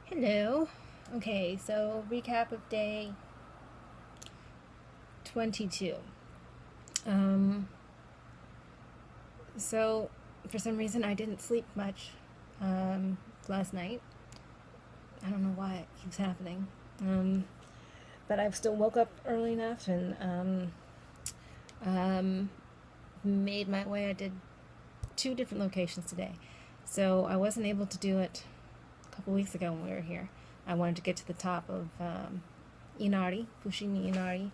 Hello. Okay, so recap of day 22. Um, so for some reason I didn't sleep much last night. I don't know why it keeps happening. But I still woke up early enough and um, made my way. I did two different locations today. So I wasn't able to do it a couple weeks ago when we were here. I wanted to get to the top of Inari, Fushimi Inari,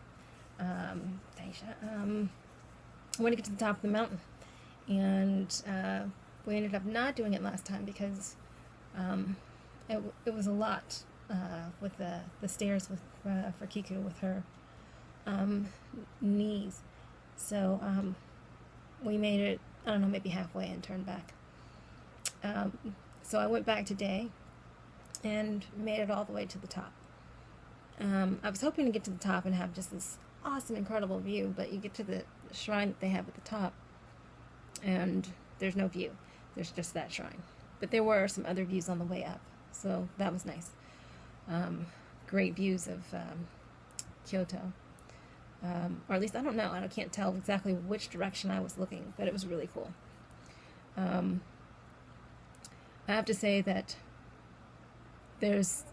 Taisha. I wanted to get to the top of the mountain, and we ended up not doing it last time because it was a lot with the stairs with for Kiku with her knees. So we made it, I don't know, maybe halfway and turned back. So I went back today and made it all the way to the top. I was hoping to get to the top and have just this awesome, incredible view, but you get to the shrine that they have at the top, and there's no view. There's just that shrine. But there were some other views on the way up, so that was nice. Great views of Kyoto. Or at least, I don't know, I can't tell exactly which direction I was looking, but it was really cool. I have to say that there's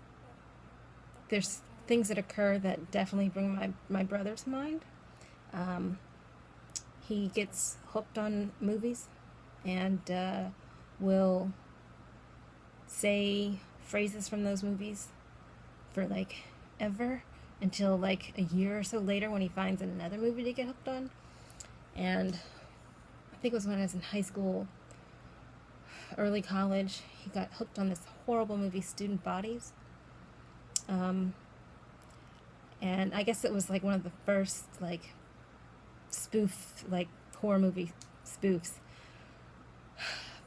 things that occur that definitely bring my brother to mind. He gets hooked on movies and will say phrases from those movies for like ever until like a year or so later when he finds another movie to get hooked on. And I think it was when I was in high school, early college, he got hooked on this horrible movie, Student Bodies. And I guess it was like one of the first like spoof like horror movie spoofs.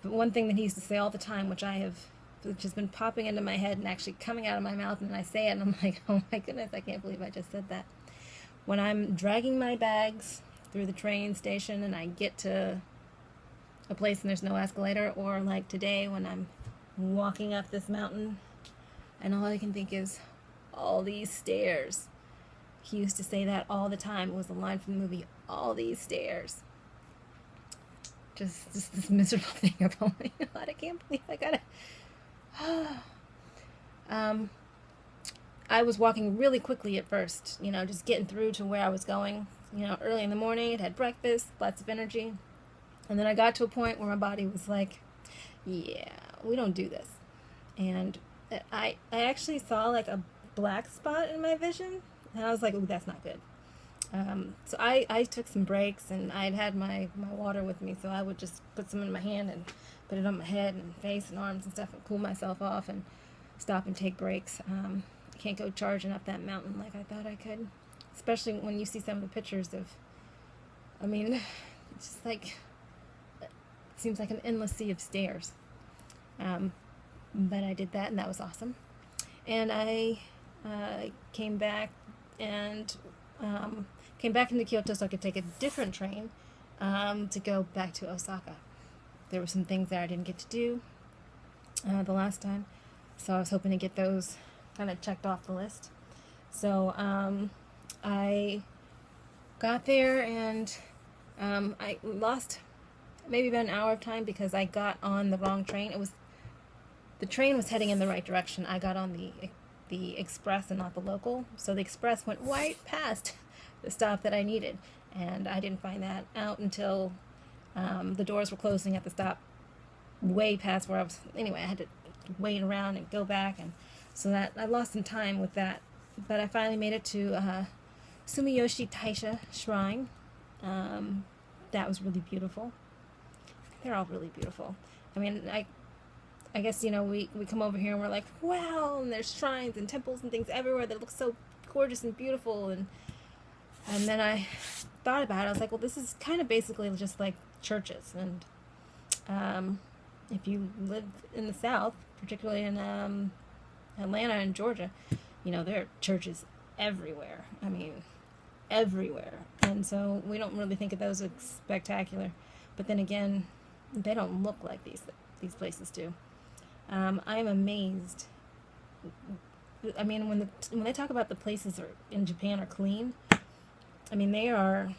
But one thing that he used to say all the time, which has been popping into my head and actually coming out of my mouth, and I say it and I'm like, oh my goodness, I can't believe I just said that. When I'm dragging my bags through the train station and I get to a place and there's no escalator, or like today when I'm walking up this mountain and all I can think is all these stairs. He used to say that all the time. It was a line from the movie, all these stairs. Just this miserable thing of, oh my god, I can't believe I gotta. I was walking really quickly at first, just getting through to where I was going, early in the morning. I'd had breakfast, lots of energy. And then I got to a point where my body was like, yeah, we don't do this. And I actually saw like a black spot in my vision, and I was like, ooh, that's not good. So I took some breaks, and I'd had my water with me, so I would just put some in my hand and put it on my head and face and arms and stuff and cool myself off and stop and take breaks. I can't go charging up that mountain like I thought I could, especially when you see some of the pictures of, it's just like, it seems like an endless sea of stairs. But I did that, and that was awesome. And I came back and came back into Kyoto so I could take a different train to go back to Osaka. There were some things that I didn't get to do the last time, so I was hoping to get those kind of checked off the list. So I got there, and I lost maybe about an hour of time because I got on the wrong train. The train was heading in the right direction. I got on the express and not the local, so the express went right past the stop that I needed, and I didn't find that out until the doors were closing at the stop way past where I was. Anyway, I had to wait around and go back, and so that I lost some time with that. But I finally made it to Sumiyoshi-Taisha shrine. That was really beautiful. They're all really beautiful. I guess, we come over here and we're like, wow, and there's shrines and temples and things everywhere that look so gorgeous and beautiful. And then I thought about it. I was like, well, this is kind of basically just like churches. And if you live in the South, particularly in Atlanta and Georgia, there are churches everywhere. Everywhere. And so we don't really think of those as spectacular. But then again, they don't look like these places do. I am amazed I mean, when they talk about the places in Japan are clean, I mean they are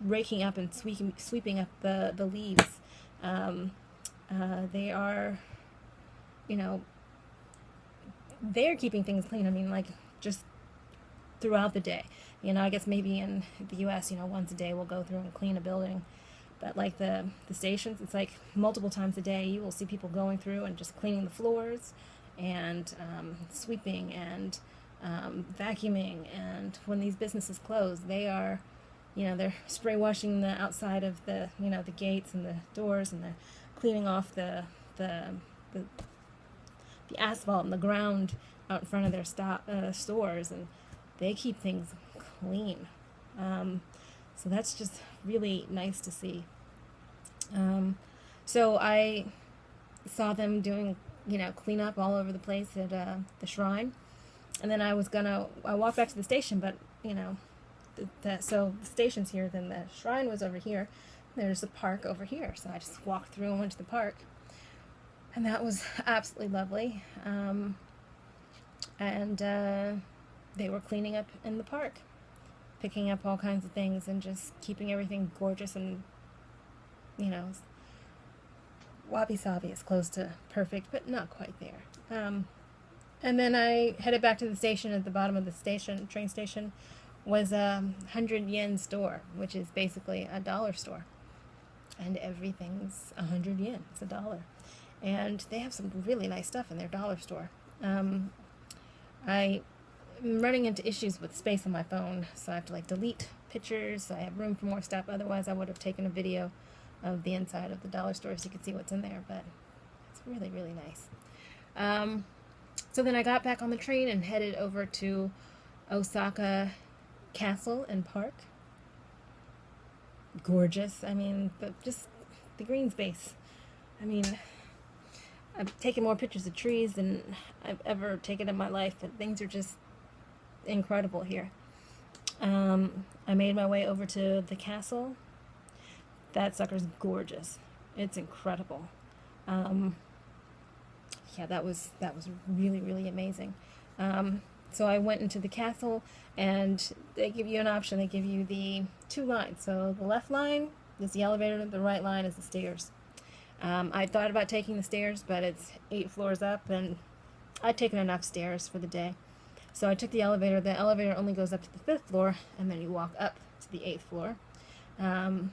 raking up and sweeping up the leaves. Um, they are, you know, they're keeping things clean. I mean, like, just throughout the day. You know, I guess maybe in the U.S., you know, once a day we'll go through and clean a building. But like the stations, it's like multiple times a day you will see people going through and just cleaning the floors and sweeping and vacuuming. And when these businesses close, they are, you know, they're spray washing the outside of the, you know, the gates and the doors, and they're cleaning off the asphalt and the ground out in front of their stores, and they keep things clean. So that's just really nice to see. So I saw them doing, you know, cleanup all over the place at the shrine, and then I walked back to the station, but, you know, so the station's here, then the shrine was over here, there's a park over here, so I just walked through and went to the park, and that was absolutely lovely. And they were cleaning up in the park, picking up all kinds of things and just keeping everything gorgeous and, you know, wabi-sabi is close to perfect, but not quite there. And then I headed back to the station. At the bottom of the station, train station, was a 100 yen store, which is basically a dollar store. And everything's 100 yen. It's $1. And they have some really nice stuff in their dollar store. I'm running into issues with space on my phone, so I have to like delete pictures so I have room for more stuff. Otherwise I would have taken a video of the inside of the dollar store so you could see what's in there, but it's really, really nice. So then I got back on the train and headed over to Osaka Castle and Park. Gorgeous. I mean, just the green space. I mean, I've taken more pictures of trees than I've ever taken in my life, but things are just incredible here. I made my way over to the castle. That sucker's gorgeous. It's incredible. Yeah, that was really, really amazing. So I went into the castle, and they give you an option. They give you the 2 lines. So the left line is the elevator, the right line is the stairs. I thought about taking the stairs, but it's 8 floors up, and I'd taken enough stairs for the day. So I took the elevator. The elevator only goes up to the 5th floor, and then you walk up to the 8th floor. And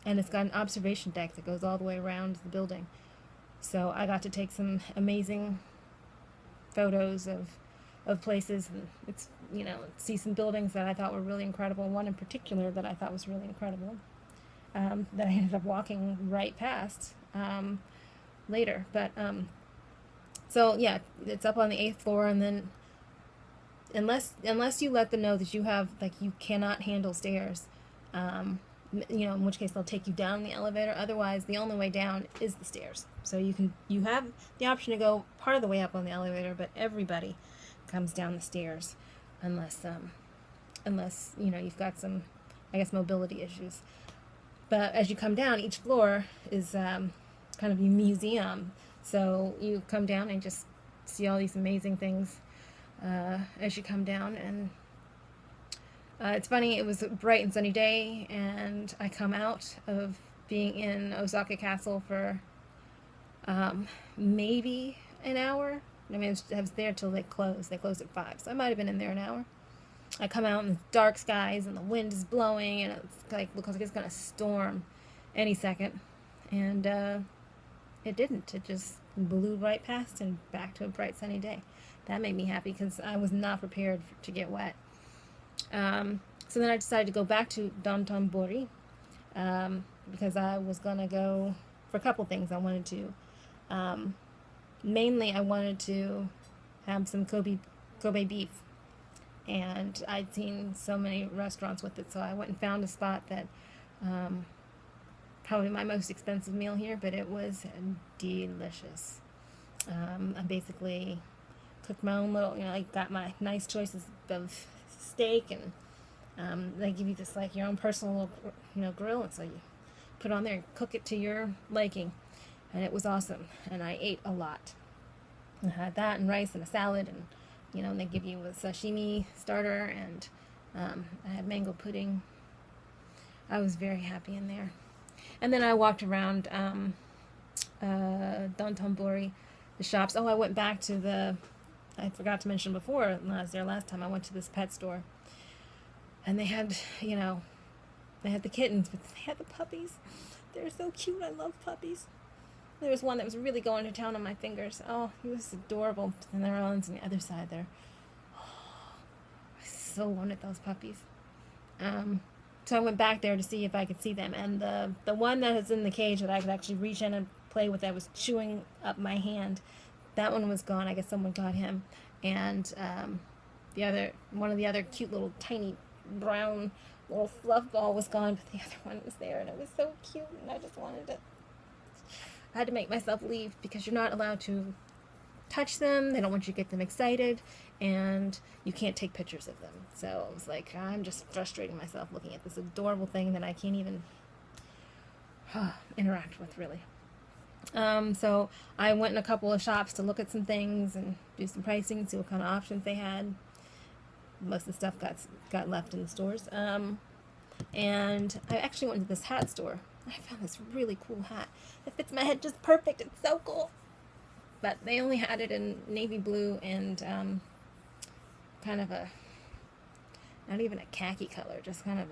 it's got an observation deck that goes all the way around the building. So I got to take some amazing photos of places, and it's, you know, see some buildings that I thought were really incredible. One in particular that I thought was really incredible, that I ended up walking right past later. But so yeah, it's up on the 8th floor, and then unless you let them know that you have, like, you cannot handle stairs, you know, in which case they'll take you down the elevator. Otherwise, the only way down is the stairs. So you have the option to go part of the way up on the elevator, but everybody comes down the stairs, unless you know, you've got some, I guess, mobility issues. But as you come down, each floor is kind of a museum. So you come down and just see all these amazing things as you come down. And it's funny, it was a bright and sunny day, and I come out of being in Osaka Castle for maybe an hour. I mean, I was there till they closed. They closed at 5, so I might have been in there an hour. I come out and it's dark skies, and the wind is blowing, and it's like, looks like it's going to storm any second. And it didn't. It just blew right past and back to a bright sunny day. That made me happy because I was not prepared to get wet. So then I decided to go back to Dontonbori, because I was going to go for a couple things. I wanted to, mainly I wanted to have some Kobe beef, and I'd seen so many restaurants with it, so I went and found a spot that, probably my most expensive meal here, but it was delicious. I basically cooked my own little, you know, I got my nice choices of steak, and they give you this, like, your own personal little, you know, grill, and so you put it on there and cook it to your liking, and it was awesome, and I ate a lot. I had that and rice and a salad, and and they give you a sashimi starter, and I had mango pudding. I was very happy in there. And then I walked around Dontonbori, the shops. Oh, I went back to I forgot to mention before, when I was there last time, I went to this pet store. And they had, they had the kittens, but they had the puppies. They're so cute. I love puppies. There was one that was really going to town on my fingers. Oh, he was adorable. And there were ones on the other side there. Oh, I so wanted those puppies. So I went back there to see if I could see them. And the one that was in the cage that I could actually reach in and play with, that was chewing up my hand, that one was gone. I guess someone got him. And one of the other cute little tiny brown little fluff ball was gone, but the other one was there, and it was so cute, and I just wanted to. I had to make myself leave because you're not allowed to touch them. They don't want you to get them excited, and you can't take pictures of them. So I was like, I'm just frustrating myself looking at this adorable thing that I can't even interact with, really. So I went in a couple of shops to look at some things and do some pricing, see what kind of options they had. Most of the stuff got left in the stores. And I actually went to this hat store. I found this really cool hat. It fits my head just perfect. It's so cool. But they only had it in navy blue and kind of a, not even a khaki color, just kind of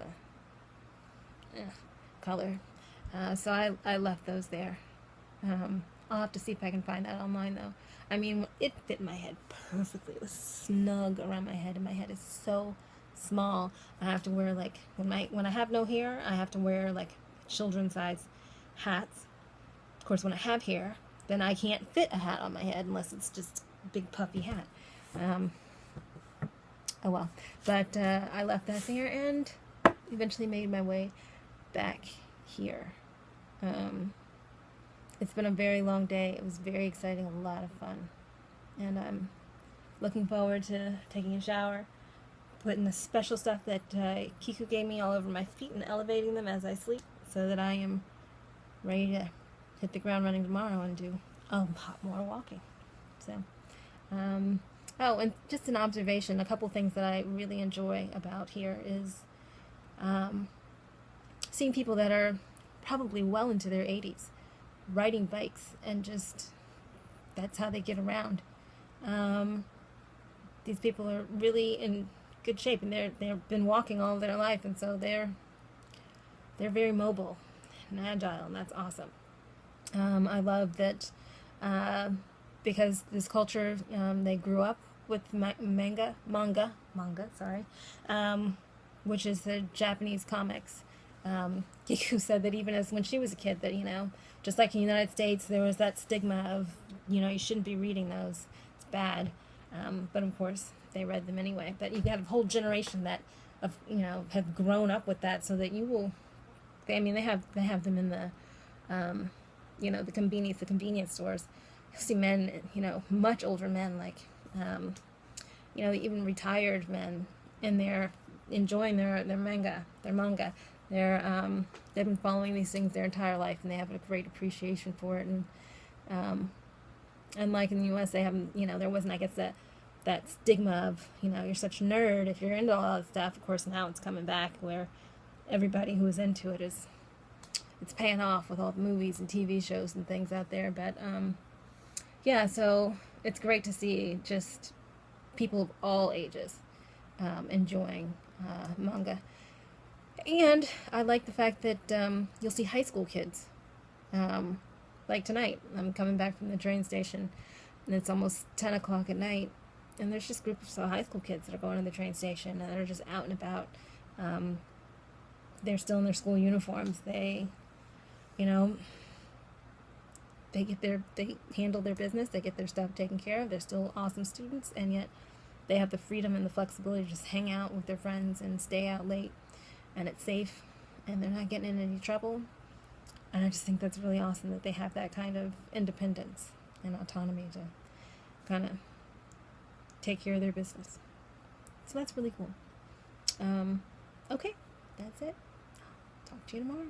a color. So I left those there. I'll have to see if I can find that online, though. I mean, it fit my head perfectly. It was snug around my head, and my head is so small. I have to wear, like, when I have no hair, I have to wear, like, children's size hats. Of course, when I have hair, then I can't fit a hat on my head unless it's just a big puffy hat. Oh well. But I left that there and eventually made my way back here. It's been a very long day. It was very exciting, a lot of fun. And I'm looking forward to taking a shower, putting the special stuff that Kiku gave me all over my feet and elevating them as I sleep so that I am ready to hit the ground running tomorrow and do a lot more walking. So, oh, and just an observation, a couple things that I really enjoy about here is seeing people that are probably well into their 80s riding bikes, and just that's how they get around. These people are really in good shape, and they've been walking all their life, and so they're very mobile and agile, and that's awesome. I love that because this culture, they grew up with manga, sorry, which is the Japanese comics. Kiku said that even when she was a kid, that just like in the United States, there was that stigma of you shouldn't be reading those, it's bad. But of course they read them anyway. But you have a whole generation that have grown up with that, so that you will. They have them in the the convenience stores. You'll see men, much older men, like even retired men, and they're enjoying their manga. They've been following these things their entire life, and they have a great appreciation for it. And like in the U.S., they haven't, there wasn't, I guess, that stigma of, you're such a nerd if you're into all that stuff. Of course, now it's coming back where everybody who is into it it's paying off with all the movies and TV shows and things out there. But yeah, so it's great to see just people of all ages enjoying manga. And I like the fact that you'll see high school kids. Like tonight, I'm coming back from the train station, and it's almost 10 o'clock at night, and there's just groups of high school kids that are going to the train station, and they're just out and about. They're still in their school uniforms. They handle their business. They get their stuff taken care of. They're still awesome students, and yet they have the freedom and the flexibility to just hang out with their friends and stay out late, and it's safe, and they're not getting in any trouble. And I just think that's really awesome that they have that kind of independence and autonomy to kind of take care of their business. So that's really cool. Okay, that's it. Talk to you tomorrow.